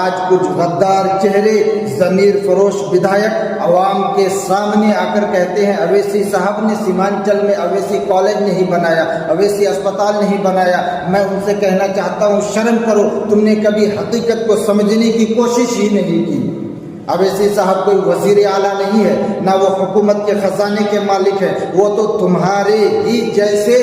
آج کچھ غدار چہرے ضمیر فروش ودھایک عوام کے سامنے آ کر کہتے ہیں اویسی صاحب نے سیمانچل میں اویسی کالج نہیں بنایا، اویسی اسپتال نہیں بنایا۔ میں ان سے کہنا چاہتا ہوں شرم کرو، تم نے کبھی حقیقت کو سمجھنے کی کوشش ہی نہیں کی۔ اویسی صاحب کوئی وزیر اعلیٰ نہیں ہے، نہ وہ حکومت کے خزانے کے مالک ہے، وہ تو تمہارے ہی جیسے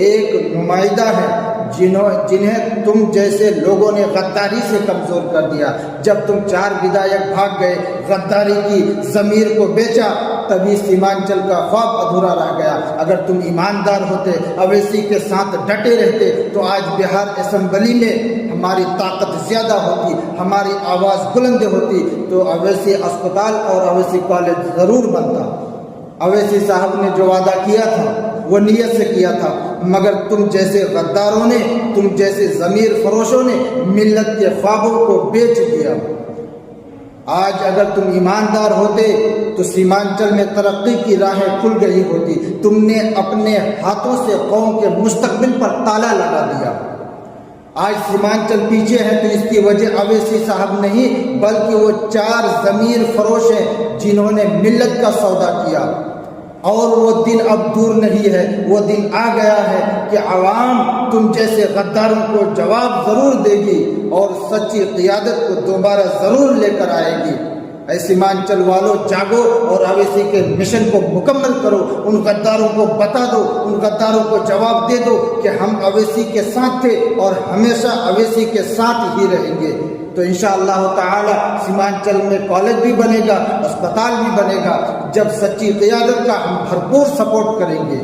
ایک نمائندہ ہے جنہیں تم جیسے لوگوں نے غداری سے کمزور کر دیا۔ جب تم 4 ودھایک بھاگ گئے، غداری کی ضمیر کو بیچا، تبھی سیمانچل کا خواب ادھورا رہ گیا۔ اگر تم ایماندار ہوتے، اویسی کے ساتھ ڈٹے رہتے، تو آج بہار اسمبلی میں ہماری طاقت زیادہ ہوتی، ہماری آواز بلند ہوتی، تو اویسی اسپتال اور اویسی کالج ضرور بنتا۔ اویسی صاحب نے جو وعدہ کیا تھا وہ نیت سے کیا تھا، مگر تم جیسے غداروں نے، تم جیسے ضمیر فروشوں نے ملت کے خوابوں کو بیچ دیا۔ آج اگر تم ایماندار ہوتے تو سیمانچل میں ترقی کی راہیں کھل گئی ہوتی۔ تم نے اپنے ہاتھوں سے قوم کے مستقبل پر تالا لگا دیا۔ آج سیمانچل پیچھے ہے تو اس کی وجہ اویسی صاحب نہیں، بلکہ وہ 4 ضمیر فروش ہیں جنہوں نے ملت کا سودا کیا۔ اور وہ دن اب دور نہیں ہے، وہ دن آ گیا ہے کہ عوام تم جیسے غداروں کو جواب ضرور دے گی اور سچی قیادت کو دوبارہ ضرور لے کر آئے گی۔ اے سیمانچل والوں، جاگو اور اویسی کے مشن کو مکمل کرو۔ ان غداروں کو بتا دو، ان غداروں کو جواب دے دو کہ ہم اویسی کے ساتھ تھے اور ہمیشہ اویسی کے ساتھ ہی رہیں گے۔ تو انشاءاللہ تعالی سیمانچل میں کالج بھی بنے گا، اسپتال بھی بنے گا، جب سچی قیادت کا ہم بھرپور سپورٹ کریں گے۔